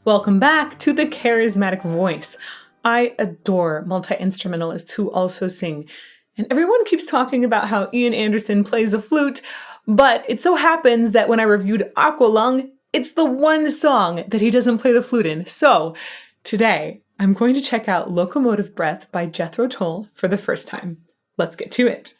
Welcome back to the Charismatic Voice. I adore multi-instrumentalists who also sing. And everyone keeps talking about how Ian Anderson plays the flute, but it so happens that when I reviewed Aqualung, it's the one song that he doesn't play the flute in. So today, I'm going to check out Locomotive Breath by Jethro Tull for the first time. Let's get to it.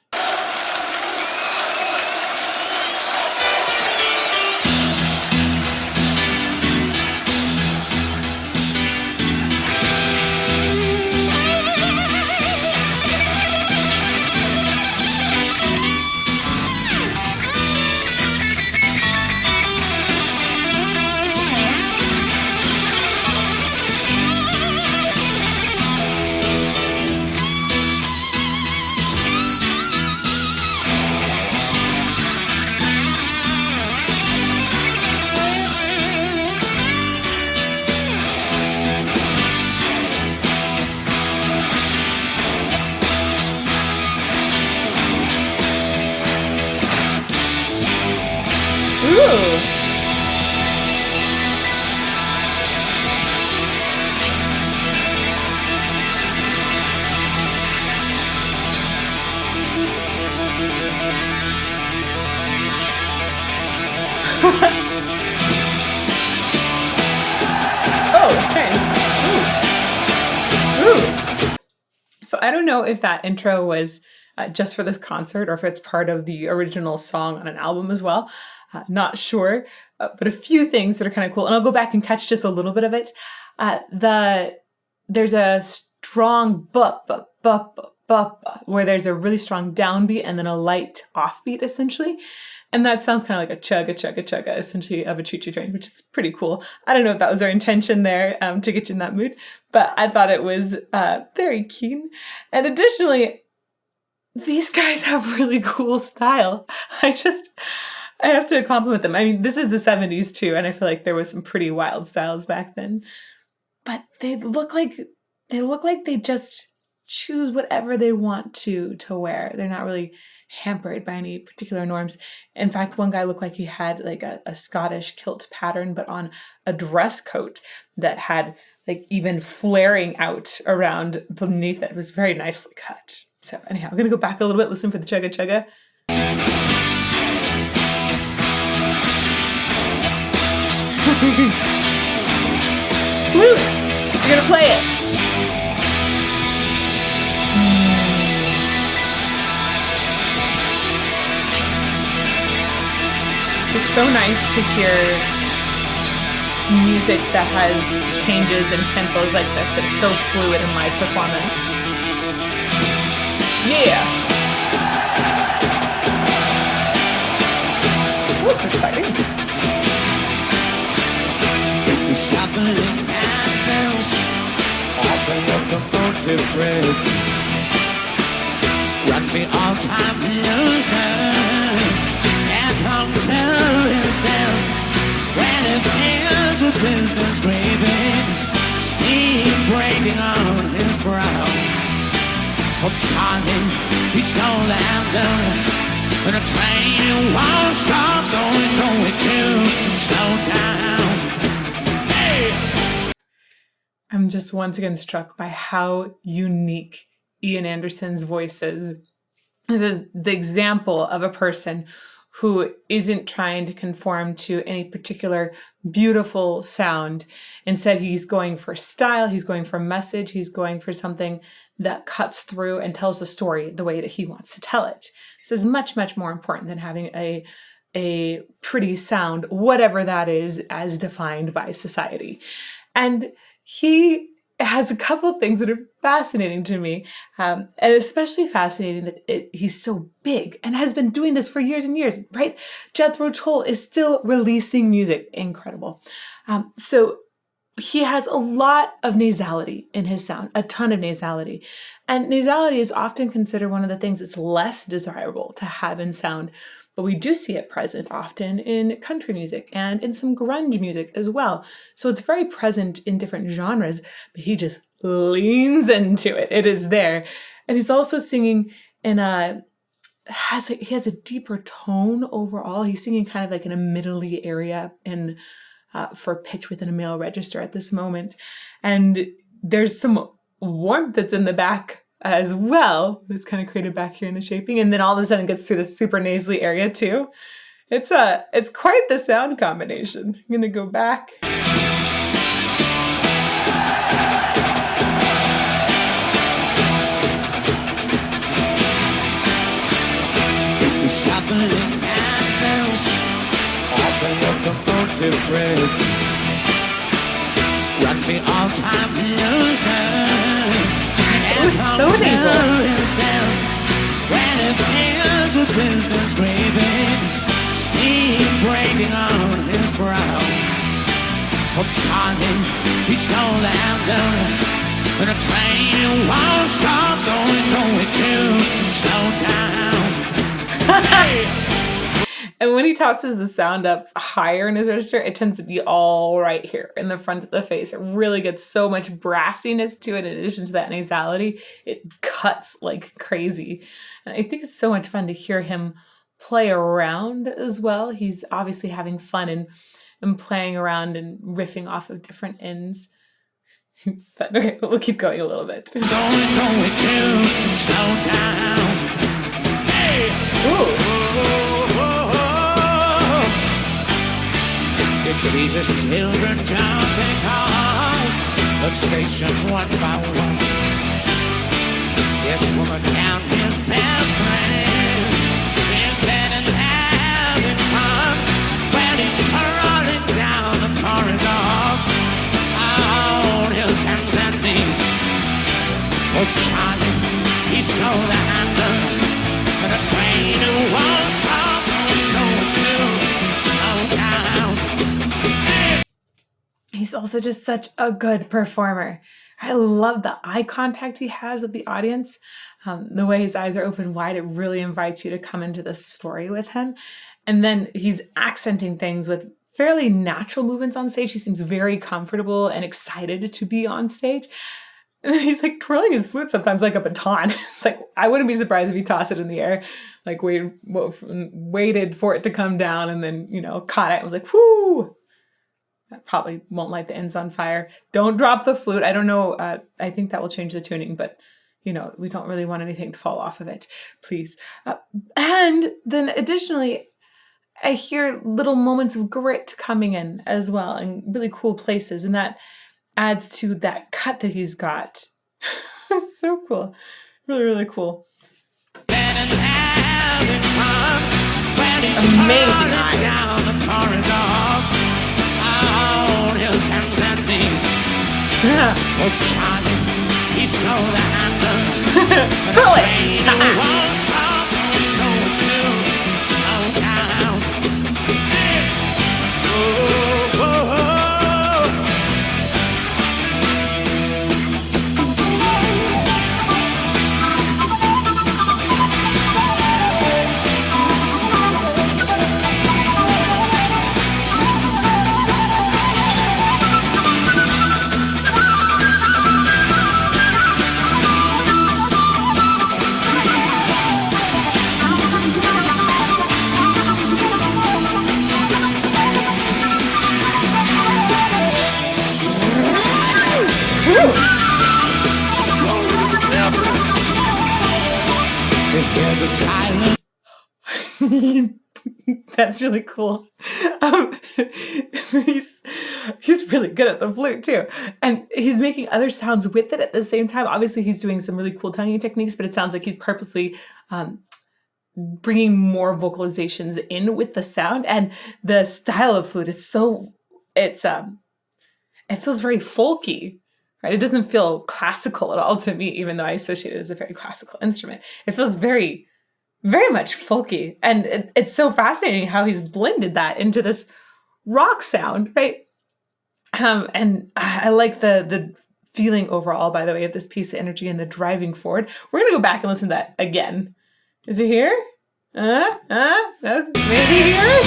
So I don't know if that intro was just for this concert or if it's part of the original song on an album as well. Not sure, but a few things that are kind of cool. And I'll go back and catch just a little bit of it. There's a strong where there's a really strong downbeat and then a light offbeat essentially. And that sounds kind of like a chugga, essentially, of a choo-choo train, which is pretty cool. I don't know if that was their intention there to get you in that mood, but I thought it was very keen. And additionally, these guys have really cool style. I have to compliment them. I mean, this is the 70s too, and I feel like there was some pretty wild styles back then. But they look like they just choose whatever they want to wear. They're not really hampered by any particular norms. In fact, one guy looked like he had like a Scottish kilt pattern, but on a dress coat that had like even flaring out around beneath it. It was very nicely cut. So anyhow, I'm going to go back a little bit, listen for the chugga chugga. Flute! You're going to play it. It's so nice to hear music that has changes and tempos like this that's so fluid in live performance. Yeah! Oh, it's exciting. Shuffling animals, open locomotive breath, rock the all-time music. Come tell his death when it feels a business craving, steam breaking on his brow. For Charlie, he stole the anthem, and a train won't stop going to slow down. Hey! I'm just once again struck by how unique Ian Anderson's voice is. This is the example of a person who isn't trying to conform to any particular beautiful sound. Instead, he's going for style, he's going for message, he's going for something that cuts through and tells the story the way that he wants to tell it. This is much, much more important than having a pretty sound, whatever that is, as defined by society. And he has a couple of things that are fascinating to me, and especially fascinating that he's so big and has been doing this for years and years, right? Jethro Tull is still releasing music. Incredible. So he has a lot of nasality in his sound, a ton of nasality. And nasality is often considered one of the things that's less desirable to have in sound. But we do see it present often in country music and in some grunge music as well. So it's very present in different genres, but he just leans into it. It is there. And he's also singing in he has a deeper tone overall. He's singing kind of like in a middly area in for pitch within a male register at this moment. And there's some warmth that's in the back as well. That's kind of created back here in the shaping. And then all of a sudden it gets to this super nasally area too. It's quite the sound combination. I'm going to go back. Shuffling candles off the locomotive breath. Runs the all-time loser. And so nasal. is down when it feels a business craving. Steam breaking on his brow. Oh, Charlie, he stole the handle. But a train won't stop going to slow down. And when he tosses the sound up higher in his register, it tends to be all right here in the front of the face. It really gets so much brassiness to it. In addition to that nasality, it cuts like crazy. And I think it's so much fun to hear him play around as well. He's obviously having fun and playing around and riffing off of different ends. It's fun. Okay, we'll keep going a little bit. Going to slow down. Ooh. He sees his children jumping off the stations one by one. This woman down his best friend in bed and having fun when he's rolling down the corridor on his hands and knees. Oh, Charlie, he stole the handle. But a train who won't stop going to slow down. Hey. He's also just such a good performer. I love the eye contact he has with the audience. The way his eyes are open wide, it really invites you to come into the story with him. And then he's accenting things with fairly natural movements on stage. He seems very comfortable and excited to be on stage. And then he's like twirling his flute sometimes like a baton. It's like, I wouldn't be surprised if he tossed it in the air, like waited for it to come down and then, caught it. I was like, whoo! That probably won't light the ends on fire. Don't drop the flute. I don't know. I think that will change the tuning, but we don't really want anything to fall off of it, please. And then additionally, I hear little moments of grit coming in as well in really cool places. And that adds to that cut that he's got. So cool. Really, really cool. Amazing eyes. Yeah. That's really cool. He's really good at the flute too. And he's making other sounds with it at the same time. Obviously, he's doing some really cool tonguing techniques, but it sounds like he's purposely bringing more vocalizations in with the sound. And the style of flute is it feels very folky, right? It doesn't feel classical at all to me, even though I associate it as a very classical instrument. It feels very, very much folky. And it's so fascinating how he's blended that into this rock sound, right? And I like the feeling overall, by the way, of this piece, the energy and the driving forward. We're going to go back and listen to that again. Is it here? Maybe here?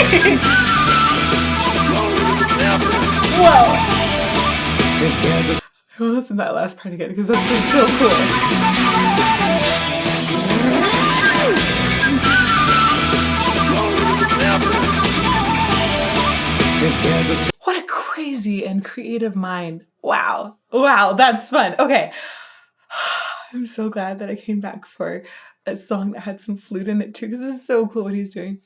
Whoa! I want to listen to that last part again because that's just so cool. What a crazy and creative mind. Wow. Wow, that's fun. Okay. I'm so glad that I came back for a song that had some flute in it too, because this is so cool what he's doing.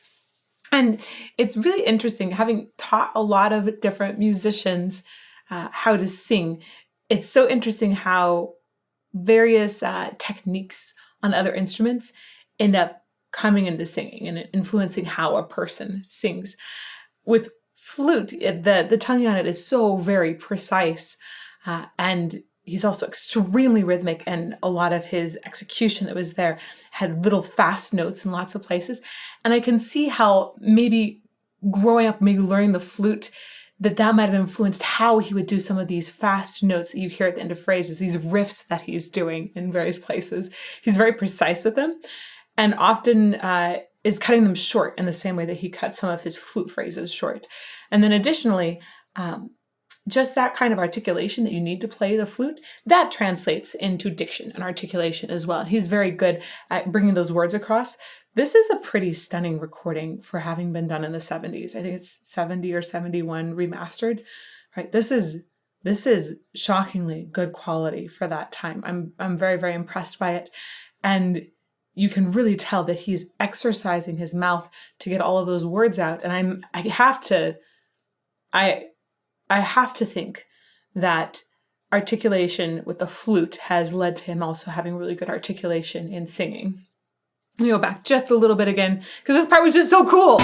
And it's really interesting, having taught a lot of different musicians how to sing. It's so interesting how various techniques on other instruments end up coming into singing and influencing how a person sings. With flute, the tonguing on it is so very precise, and he's also extremely rhythmic, and a lot of his execution that was there had little fast notes in lots of places. And I can see how maybe growing up, maybe learning the flute, that might have influenced how he would do some of these fast notes that you hear at the end of phrases, these riffs that he's doing in various places. He's very precise with them, and often is cutting them short in the same way that he cut some of his flute phrases short. And then additionally, just that kind of articulation that you need to play the flute, that translates into diction and articulation as well. He's very good at bringing those words across. This is a pretty stunning recording for having been done in the 70s. I think it's 70 or 71 remastered, right? This is shockingly good quality for that time. I'm very, very impressed by it. And you can really tell that he's exercising his mouth to get all of those words out. And I have to think that articulation with the flute has led to him also having really good articulation in singing. Let me go back just a little bit again, because this part was just so cool.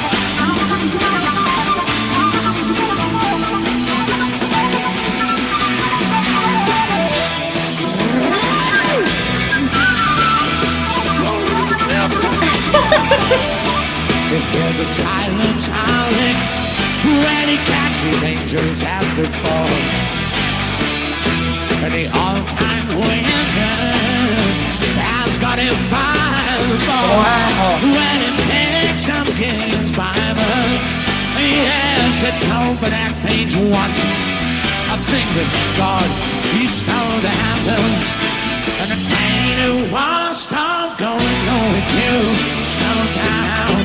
If there's a silent howling when he catches angels as they fall, and the all-time winner has got him by the balls. When he picks up King's Bible, yes, it's open at page 1. I think that God, he stole the handle, and the train who was stop going to slow down.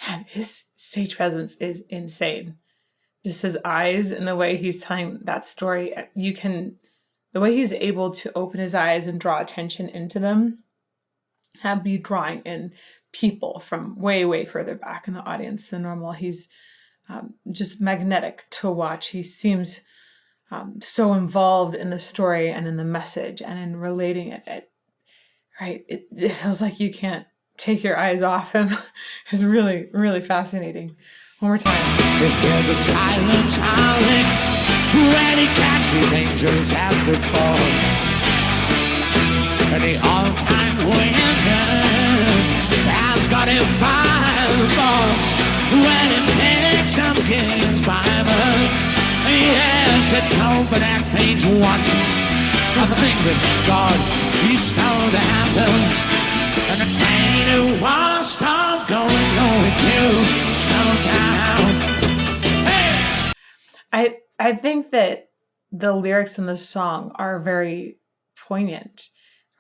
Man, his stage presence is insane. Just his eyes and the way he's telling that story, the way he's able to open his eyes and draw attention into them, and be drawing in people from way, way further back in the audience than normal. He's just magnetic to watch. He seems so involved in the story and in the message and in relating it. Right? It feels like you can't take your eyes off him. It's really, really fascinating. One more time. If there's a silent howling when he catches angels as they fall, and the all-time winner has got him by the balls. When he picks up King's Bible, yes, it's open at page 1. I think that God, he stole the handle, and the train who was stop going to slow down. Hey! I think that the lyrics in the song are very poignant,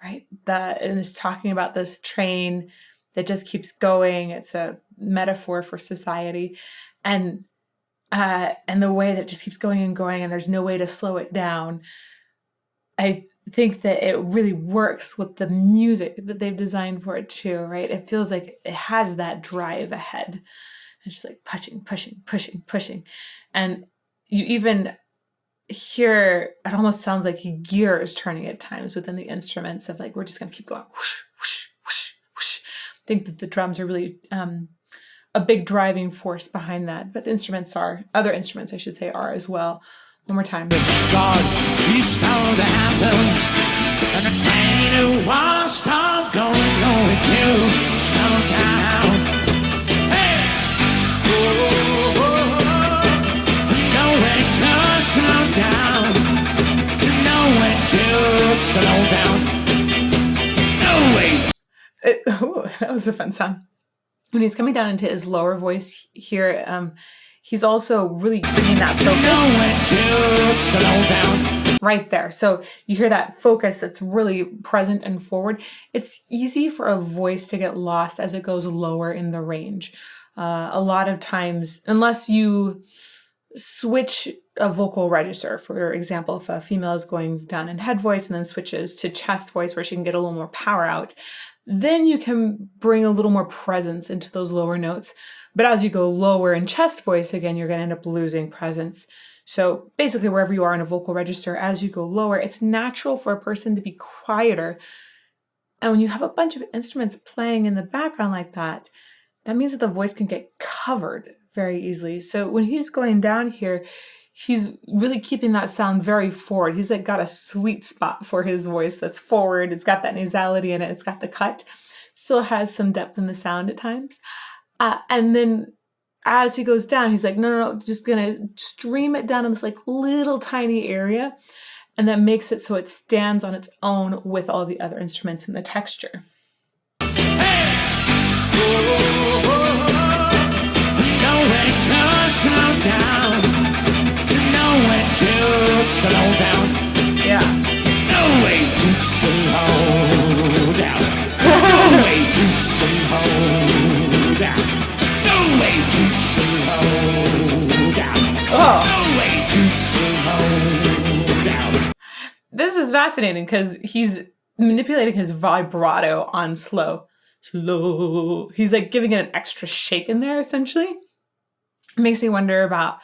right? And it's talking about this train that just keeps going. It's a metaphor for society, and the way that it just keeps going and going, and there's no way to slow it down. I think that it really works with the music that they've designed for it too, right? It feels like it has that drive ahead. It's just like pushing, pushing, pushing, pushing. And you even hear, it almost sounds like gears turning at times within the instruments of like, we're just going to keep going. Whoosh, whoosh, whoosh, whoosh. I think that the drums are really a big driving force behind that. But other instruments, I should say, are as well. One more time. God, he stole the handle, and the train who was stop going to slow down. Hey! No way to slow down. No way to slow down. No way. That was a fun sound. when he's coming down into his lower voice here, he's also really getting that focus. Know when to slow down. Right there. So you hear that focus that's really present and forward. It's easy for a voice to get lost as it goes lower in the range. A lot of times, unless you switch a vocal register, for example, if a female is going down in head voice and then switches to chest voice where she can get a little more power out, then you can bring a little more presence into those lower notes. But as you go lower in chest voice, again, you're going to end up losing presence. So basically, wherever you are in a vocal register, as you go lower, it's natural for a person to be quieter. And when you have a bunch of instruments playing in the background like that, that means that the voice can get covered very easily. So when he's going down here, he's really keeping that sound very forward. He's like got a sweet spot for his voice that's forward. It's got that nasality in it. It's got the cut. Still has some depth in the sound at times. And then as he goes down, he's like, no, just gonna stream it down in this like little tiny area. And that makes it so it stands on its own with all the other instruments in the texture. Know when to slow down. Know when to slow down. Yeah. No way to slow down. No way to slow down. No way to slow down. Oh. No way to slow down. This is fascinating because he's manipulating his vibrato on slow. He's like giving it an extra shake in there, essentially. It makes me wonder about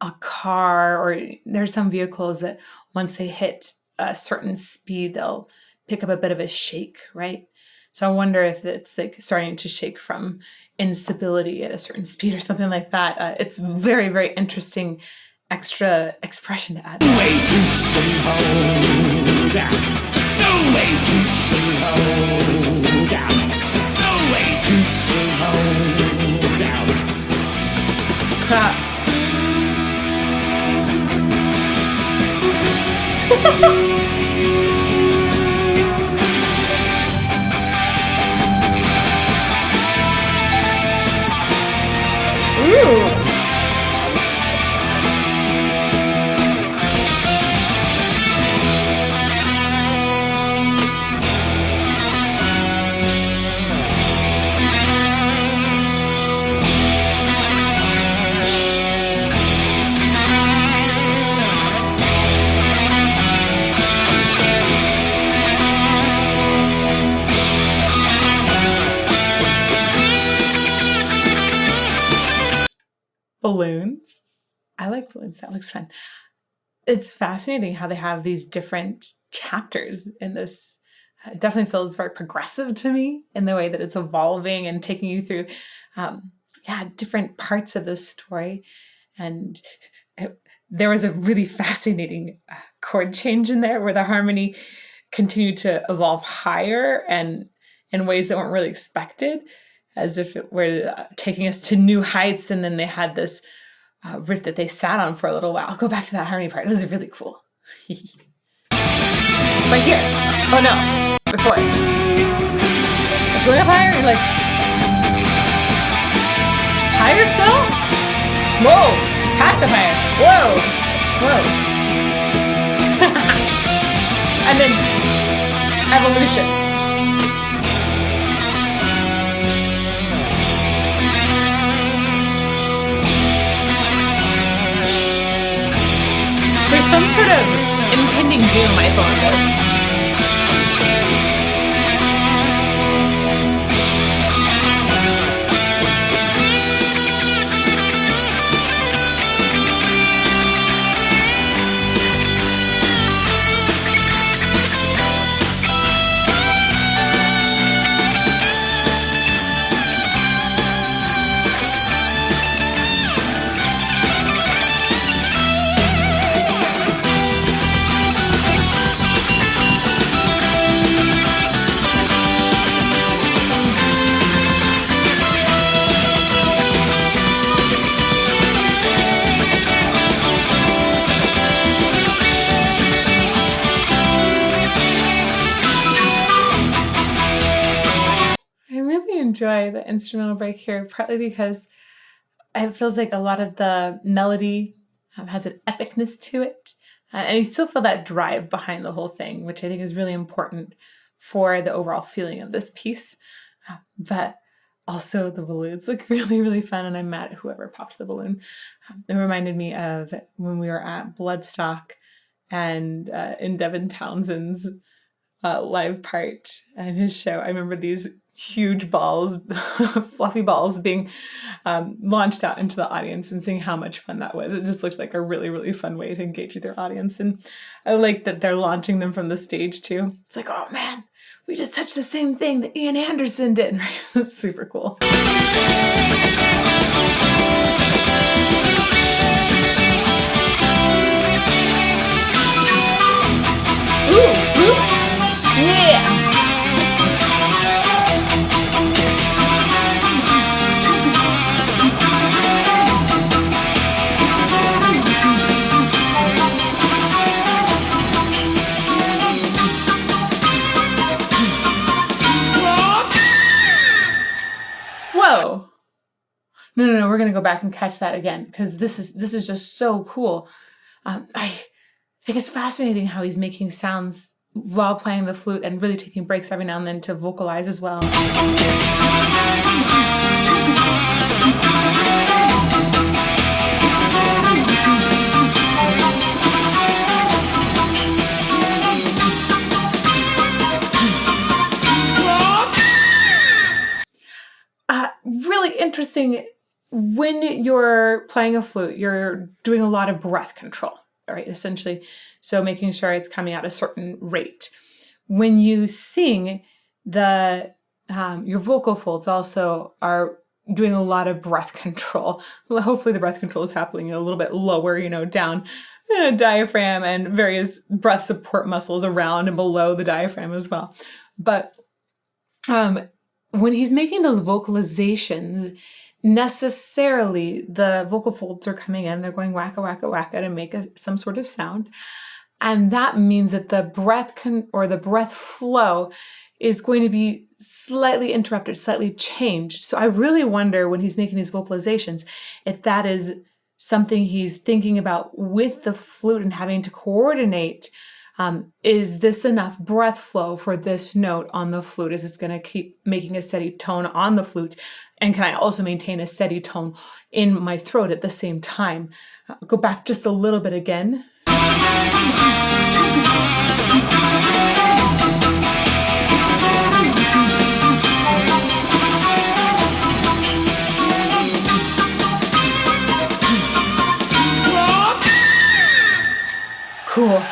a car, or there's some vehicles that once they hit a certain speed, they'll pick up a bit of a shake, right? So I wonder if it's like starting to shake from instability at a certain speed or something like that. It's very, very interesting extra expression to add. No way to slow down. No way to slow down. No way to slow down. Ooh. Balloons. I like balloons. That looks fun. It's fascinating how they have these different chapters in this. It definitely feels very progressive to me in the way that it's evolving and taking you through, different parts of the story. And there was a really fascinating chord change in there where the harmony continued to evolve higher and in ways that weren't really expected, as if it were taking us to new heights. And then they had this riff that they sat on for a little while. I'll go back to that harmony part. It was really cool. Right here. Oh no. Before. It's going up higher. You're like, higher still? Whoa. Pass up higher. Whoa. And then evolution. There's some sort of impending doom I feel in this. enjoy the instrumental break here, partly because it feels like a lot of the melody has an epicness to it. And you still feel that drive behind the whole thing, which I think is really important for the overall feeling of this piece. But also the balloons look really, really fun, and I'm mad at whoever popped the balloon. It reminded me of when we were at Bloodstock and in Devin Townsend's live part and his show. I remember these huge balls, fluffy balls being launched out into the audience, and seeing how much fun that was. It just looked like a really, really fun way to engage with their audience. And I like that they're launching them from the stage too. It's like, oh man, we just touched the same thing that Ian Anderson did. Right? That's super cool. Ooh, flute? Yeah! Whoa! No, we're gonna go back and catch that again, because this is just so cool. I think it's fascinating how he's making sounds while playing the flute and really taking breaks every now and then to vocalize as well. Really interesting. When you're playing a flute, you're doing a lot of breath control, right? Essentially, so making sure it's coming at a certain rate. When you sing, your vocal folds also are doing a lot of breath control. Hopefully the breath control is happening a little bit lower, down diaphragm and various breath support muscles around and below the diaphragm as well. But when he's making those vocalizations, necessarily the vocal folds are coming in, they're going wacka, wacka, wacka to make some sort of sound. And that means that the breath the breath flow is going to be slightly interrupted, slightly changed. So I really wonder when he's making these vocalizations, if that is something he's thinking about with the flute and having to coordinate. Is this enough breath flow for this note on the flute? Is it going to keep making a steady tone on the flute? And can I also maintain a steady tone in my throat at the same time? Go back just a little bit again. Cool.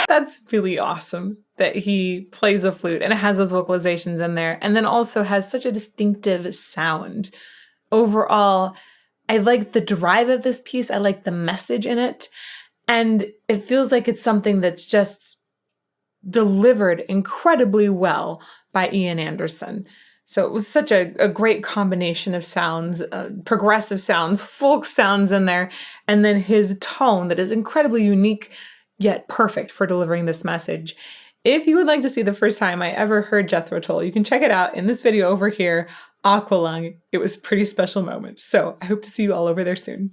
That's really awesome that he plays a flute and it has those vocalizations in there, and then also has such a distinctive sound. Overall, I like the drive of this piece. I like the message in it. And it feels like it's something that's just delivered incredibly well by Ian Anderson. So it was such a great combination of sounds, progressive sounds, folk sounds in there, and then his tone that is incredibly unique, yet perfect for delivering this message. If you would like to see the first time I ever heard Jethro Tull, you can check it out in this video over here, Aqualung. It was a pretty special moment. So I hope to see you all over there soon.